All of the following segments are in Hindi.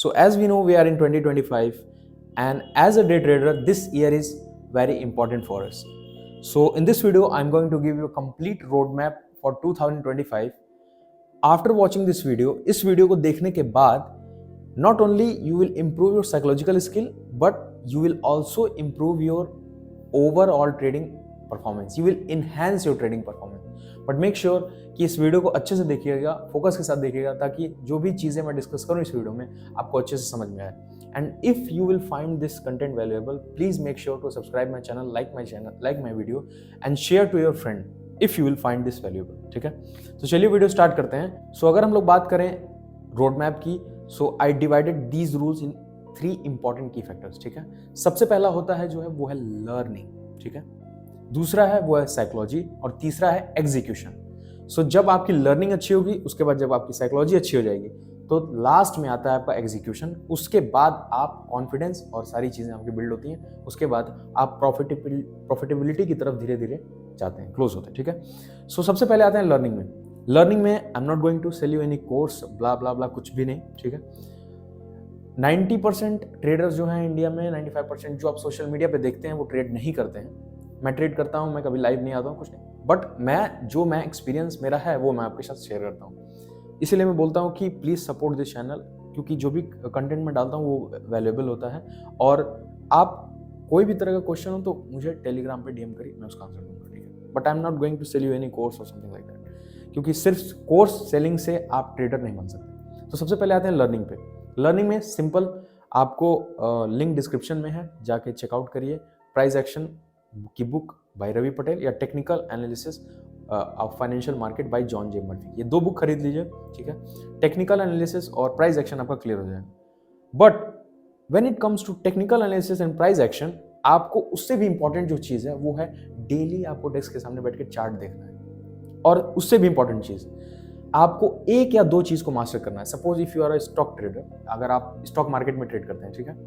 So as we know, we are in 2025, and as a day trader, this year is very important for us. So in this video, I'm going to give you a complete roadmap for 2025. After watching this video, इस वीडियो को देखने के बाद not only you will improve your psychological skill, but you will also improve your overall trading performance. You will enhance your trading performance. But make sure कि इस वीडियो को अच्छे से देखिएगा, फोकस के साथ देखिएगा, ताकि जो भी चीज़ें मैं डिस्कस करूँ इस वीडियो में आपको अच्छे से समझ में आए. And if you will find this content valuable, please make sure to subscribe my channel, like my video, and share to your friend if you will find this valuable. ठीक है, तो चलिए वीडियो स्टार्ट करते हैं. सो अगर हम लोग बात करें रोड मैप की, so I divided these rules in 3 important key factors. ठीक है, सबसे पहला होता है जो है वो है लर्निंग. ठीक है, दूसरा है वो है साइकोलॉजी, और तीसरा है एग्जीक्यूशन. सो जब आपकी लर्निंग अच्छी होगी, उसके बाद जब आपकी साइकोलॉजी अच्छी हो जाएगी, तो लास्ट में आता है आपका एग्जीक्यूशन. उसके बाद आप कॉन्फिडेंस और सारी चीज़ें आपकी बिल्ड होती हैं. उसके बाद आप प्रॉफिटेबिलिटी की तरफ धीरे धीरे जाते हैं, क्लोज होते हैं. ठीक है, सो सबसे पहले आते हैं लर्निंग में. लर्निंग में I am not going to sell you any course, blah blah blah, कुछ भी नहीं. ठीक है, 90% ट्रेडर्स जो हैं इंडिया में, 95% जो आप सोशल मीडिया पे देखते हैं वो ट्रेड नहीं करते हैं. मैं ट्रेड करता हूँ, मैं कभी लाइव नहीं आता हूँ, कुछ नहीं. बट मैं एक्सपीरियंस मेरा है वो मैं आपके साथ शेयर करता हूँ. इसीलिए मैं बोलता हूँ कि प्लीज़ सपोर्ट दिस चैनल, क्योंकि जो भी कंटेंट मैं डालता हूँ वो वैल्यूएबल होता है. और आप कोई भी तरह का क्वेश्चन हो तो मुझे टेलीग्राम पे डीएम करिए, मैं उसका आंसर दूंगा. ठीक है, but I am not going to sell you any course और समथिंग लाइक दैट, क्योंकि सिर्फ कोर्स सेलिंग से आप ट्रेडर नहीं बन सकते. तो सबसे पहले आते हैं लर्निंग पे. लर्निंग में सिंपल, आपको लिंक डिस्क्रिप्शन में है, जाके चेकआउट करिए. प्राइस एक्शन की बुक बाय रवि पटेल, या technical analysis of financial market by John J Murphy, ये 2 बुक खरीद लीजिए. ठीक है, टेक्निकल एनालिसिस और प्राइस एक्शन आपका क्लियर हो जाएगा. But when it comes to technical analysis and price action, आपको उससे भी इंपॉर्टेंट जो चीज़ है वो है डेली आपको डेस्क के सामने बैठ के चार्ट देखना है. और उससे भी इंपॉर्टेंट चीज़, आपको 1 या 2 चीज़ को मास्टर करना है. Suppose if you are a stock trader, अगर आप स्टॉक मार्केट में ट्रेड करते हैं, ठीक है,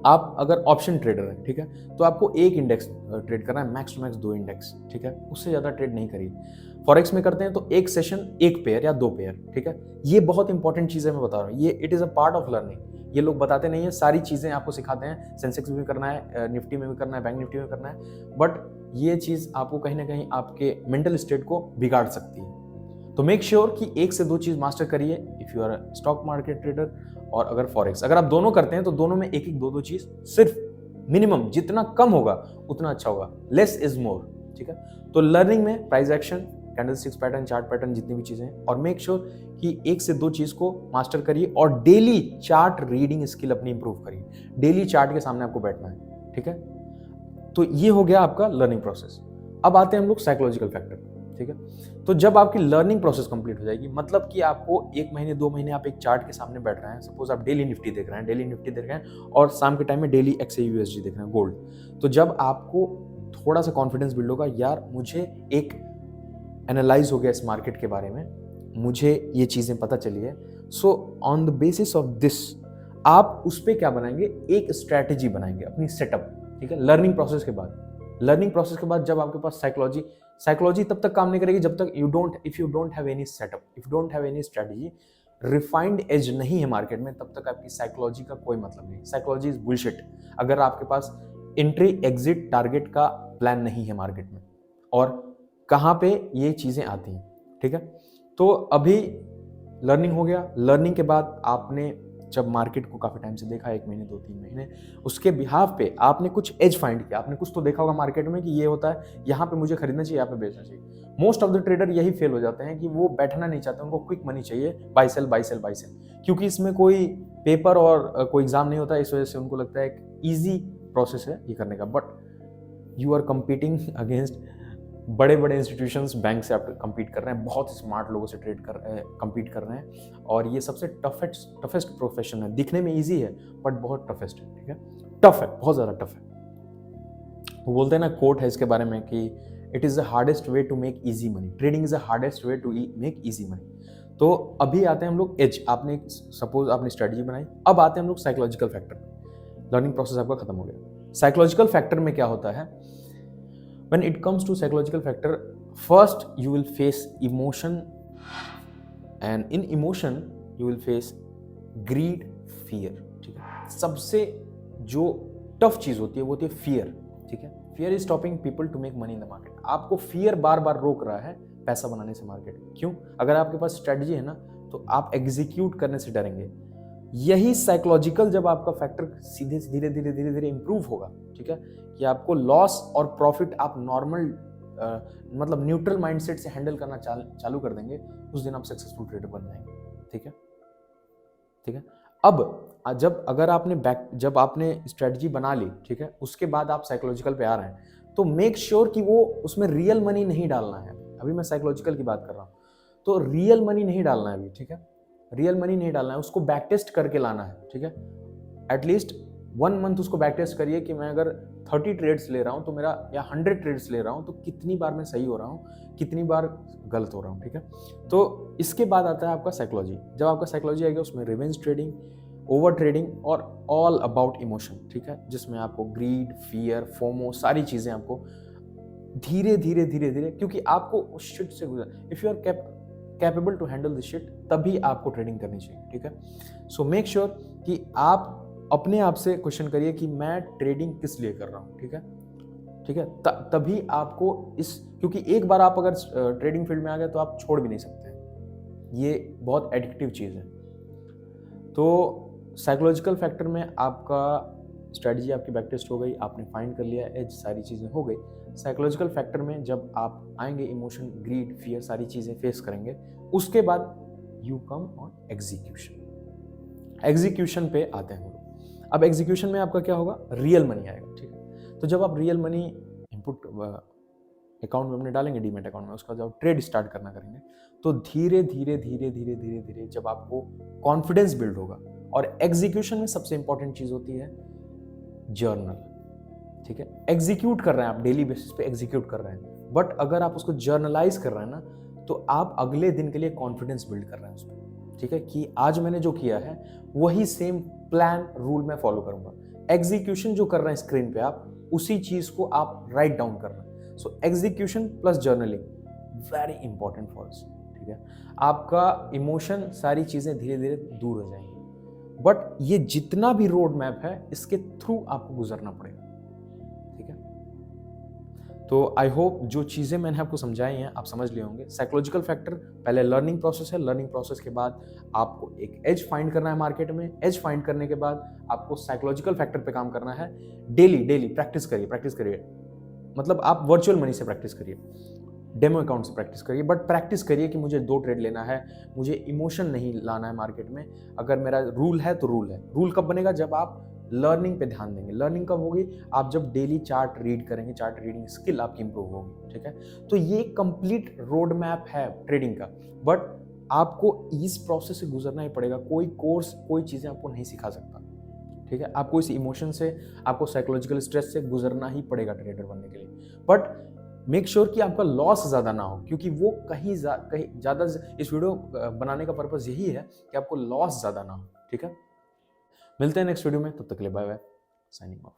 आप अगर ऑप्शन ट्रेडर हैं, ठीक है, तो आपको 1 इंडेक्स ट्रेड करना है, मैक्स टू मैक्स 2 इंडेक्स. ठीक है, उससे ज़्यादा ट्रेड नहीं करिए. फॉरेक्स में करते हैं तो 1 सेशन 1 पेयर या 2 पेयर. ठीक है, ये बहुत इंपॉर्टेंट चीज़ है, मैं बता रहा हूँ. ये it is a part of learning. ये लोग बताते नहीं है, सारी चीज़ें आपको सिखाते हैं. सेंसेक्स में भी करना है, निफ्टी में भी करना है, बैंक निफ्टी में करना है. बट ये चीज़ आपको कहीं ना कहीं आपके मेंटल स्टेट को बिगाड़ सकती है. तो मेक श्योर कि 1 से 2 चीज़ मास्टर करिए if you are stock market trader, और अगर फॉरेक्स. अगर आप दोनों करते हैं तो दोनों में 1-1, 2-2 चीज़ सिर्फ मिनिमम, जितना कम होगा उतना अच्छा होगा. Less is more. ठीक है, तो लर्निंग में price action, candlesticks pattern, chart pattern, जितनी भी चीज़ें हैं, और मेक श्योर कि 1 से 2 चीज़ को मास्टर करिए. और डेली चार्ट रीडिंग स्किल अपनी इंप्रूव करिए. डेली चार्ट के सामने आपको बैठना है. ठीक है, तो ये हो गया आपका लर्निंग प्रोसेस. अब आते हैं हम लोग साइकोलॉजिकल फैक्टर. ठीक है, तो जब आपकी लर्निंग प्रोसेस कंप्लीट हो जाएगी, मतलब कि आपको 1 महीने 2 महीने आप एक चार्ट के सामने बैठ रहे हैं. सपोज आप डेली निफ्टी देख रहे हैं, और शाम के टाइम में डेली XAU USD देख रहे हैं, गोल्ड. तो जब आपको थोड़ा सा कॉन्फिडेंस बिल्ड होगा, यार मुझे एक एनालाइज हो गया इस मार्केट के बारे में, मुझे ये चीज़ें पता चली है. So on the basis of this आप उस पर क्या बनाएंगे, एक स्ट्रैटेजी बनाएंगे, अपनी सेटअप. ठीक है, लर्निंग प्रोसेस के बाद जब आपके पास साइकोलॉजी तब तक काम नहीं करेगी जब तक if you don't have any setup, if don't have any strategy, refined edge नहीं है मार्केट में, तब तक आपकी साइकोलॉजी का कोई मतलब नहीं. साइकोलॉजी इज बुलशिट अगर आपके पास एंट्री एग्जिट टारगेट का प्लान नहीं है मार्केट में, और कहाँ पे ये चीज़ें आती हैं. ठीक है, तो अभी लर्निंग हो गया. लर्निंग के बाद आपने जब मार्केट को काफ़ी टाइम से देखा, 1 महीने 2-3 महीने, उसके बिहाफ पे आपने कुछ एज फाइंड किया. आपने कुछ तो देखा होगा मार्केट में कि ये होता है, यहाँ पे मुझे खरीदना चाहिए, यहाँ पे बेचना चाहिए. मोस्ट ऑफ द ट्रेडर यही फेल हो जाते हैं कि वो बैठना नहीं चाहते, उनको क्विक मनी चाहिए, buy sell buy sell buy sell, क्योंकि इसमें कोई पेपर और कोई एग्जाम नहीं होता. इस वजह से उनको लगता है एक ईजी प्रोसेस है ये करने का. But you are competing against बड़े बड़े इंस्टीट्यूशंस, बैंक से आप कम्पीट कर रहे हैं, बहुत स्मार्ट लोगों से कम्पीट कर रहे हैं, और ये सबसे टफेस्ट प्रोफेशन है. दिखने में इजी है बट बहुत टफेस्ट है. ठीक है, टफ है, बहुत ज़्यादा टफ है. वो बोलते हैं ना, कोट है इसके बारे में कि it is the hardest way to make easy money, trading is the hardest way to make easy money. तो अभी आते हैं हम लोग एज. आपने सपोज आपने स्ट्रेटजी बनाई, अब आते हैं हम लोग साइकोलॉजिकल फैक्टर. लर्निंग प्रोसेस आपका खत्म हो गया. साइकोलॉजिकल फैक्टर में क्या होता है, when it comes to psychological factor, first you will face emotion, and in emotion you will face greed, fear, ठीक है। सबसे जो टफ चीज होती है वो होती है फियर, ठीक है। Fear is stopping people to make money in the market. आपको फियर बार बार रोक रहा है पैसा बनाने से मार्केट में। क्यों? अगर आपके पास स्ट्रेटजी है ना, तो आप एग्जीक्यूट करने से डरेंगे। यही साइकोलॉजिकल जब आपका फैक्टर सीधे धीरे धीरे धीरे धीरे इंप्रूव होगा, ठीक है, कि आपको लॉस और प्रॉफिट आप नॉर्मल मतलब न्यूट्रल माइंडसेट से हैंडल करना चालू कर देंगे, उस दिन आप सक्सेसफुल ट्रेडर बन जाएंगे, ठीक है, ठीक है। अब जब आपने स्ट्रेटजी बना ली, ठीक है, उसके बाद आप साइकोलॉजिकल पे आ रहे हैं, तो मेक श्योर कि वो उसमें रियल मनी नहीं डालना है। अभी मैं साइकोलॉजिकल की बात कर रहा हूँ, तो रियल मनी नहीं डालना है अभी, ठीक है, रियल मनी नहीं डालना है, उसको बैक टेस्ट करके लाना है, ठीक है। एटलीस्ट 1 मंथ उसको बैक टेस्ट करिए कि मैं अगर 30 ट्रेड्स ले रहा हूँ तो मेरा, या 100 ट्रेड्स ले रहा हूँ तो कितनी बार मैं सही हो रहा हूँ, कितनी बार गलत हो रहा हूँ, ठीक है। तो इसके बाद आता है आपका साइकोलॉजी। जब आपका साइकोलॉजी आएगा उसमें रिवेंज ट्रेडिंग, ओवर ट्रेडिंग और ऑल अबाउट इमोशन, ठीक है, जिसमें आपको ग्रीड, फियर, फोमो सारी चीजें आपको धीरे धीरे धीरे धीरे, क्योंकि आपको उस शिट से गुजर, if you are capable to handle this shit, तभी आपको ट्रेडिंग करनी चाहिए, ठीक है। सो मेक श्योर कि आप अपने आप से क्वेश्चन करिए कि मैं ट्रेडिंग किस लिए कर रहा हूँ, ठीक है, ठीक है। तभी आपको क्योंकि एक बार आप अगर ट्रेडिंग फील्ड में आ गए तो आप छोड़ भी नहीं सकते हैं, ये बहुत एडिक्टिव चीज़ है। तो साइकोलॉजिकल फैक्टर में आपका स्ट्रेटजी आपकी बैक टेस्ट हो गई, आपने फाइंड कर लिया एज, सारी चीज़ें हो गई। साइकोलॉजिकल फैक्टर में जब आप आएंगे, इमोशन, ग्रीड, फियर सारी चीज़ें फेस करेंगे, उसके बाद you come on execution. Execution पे आते हैं। अब एग्जीक्यूशन में आपका क्या होगा, रियल मनी आएगा, ठीक है। तो जब आप रियल मनी इनपुट अकाउंट में अपने डालेंगे, डीमैट अकाउंट में, उसका जब ट्रेड स्टार्ट करना करेंगे, तो धीरे धीरे धीरे धीरे धीरे धीरे जब आपको कॉन्फिडेंस बिल्ड होगा, और एग्जीक्यूशन में सबसे इंपॉर्टेंट चीज होती है जर्नल, ठीक है। एग्जीक्यूट कर रहे हैं आप, डेली बेसिस पे एग्जीक्यूट कर रहे हैं, बट अगर आप उसको जर्नलाइज कर रहे हैं ना, तो आप अगले दिन के लिए कॉन्फिडेंस बिल्ड कर रहे हैं उसमें, ठीक है, कि आज मैंने जो किया है वही सेम प्लान रूल में फॉलो करूंगा। एग्जीक्यूशन जो कर रहे हैं स्क्रीन पे आप, उसी चीज को आप राइट डाउन कर रहे हैं। So execution plus journaling very important for us, ठीक है। आपका इमोशन, सारी चीजें धीरे धीरे दूर हो जाएंगी, बट ये जितना भी रोड मैप है, इसके थ्रू आपको गुजरना पड़ेगा, ठीक है। तो आई होप जो चीज़ें मैंने आपको समझाई हैं आप समझ लिए होंगे। साइकोलॉजिकल फैक्टर पहले लर्निंग प्रोसेस है, लर्निंग प्रोसेस के बाद आपको एक एज फाइंड करना है मार्केट में, एज फाइंड करने के बाद आपको साइकोलॉजिकल फैक्टर पे काम करना है। डेली प्रैक्टिस करिए, मतलब आप वर्चुअल मनी से प्रैक्टिस करिए, डेमो अकाउंट से प्रैक्टिस करिए, बट प्रैक्टिस करिए कि मुझे 2 ट्रेड लेना है, मुझे इमोशन नहीं लाना है मार्केट में। अगर मेरा रूल है तो रूल है। रूल कब बनेगा, जब आप लर्निंग पे ध्यान देंगे। लर्निंग कब होगी, आप जब डेली चार्ट रीड करेंगे, चार्ट रीडिंग स्किल आपकी इंप्रूव होगी, ठीक है। तो ये कंप्लीट रोड मैप है ट्रेडिंग का, बट आपको इस प्रोसेस से गुजरना ही पड़ेगा। कोई कोर्स, कोई चीज़ें आपको नहीं सिखा सकता, ठीक है। आपको इस इमोशन से, आपको साइकोलॉजिकल स्ट्रेस से गुजरना ही पड़ेगा ट्रेडर बनने के लिए। बट मेक श्योर कि आपका लॉस ज़्यादा ना हो, क्योंकि वो कहीं ज़्यादा, इस वीडियो बनाने का पर्पज़ यही है कि आपको लॉस ज़्यादा ना हो, ठीक है। मिलते हैं नेक्स्ट वीडियो में, तब तक के लिए बाय बाय, साइनिंग ऑफ।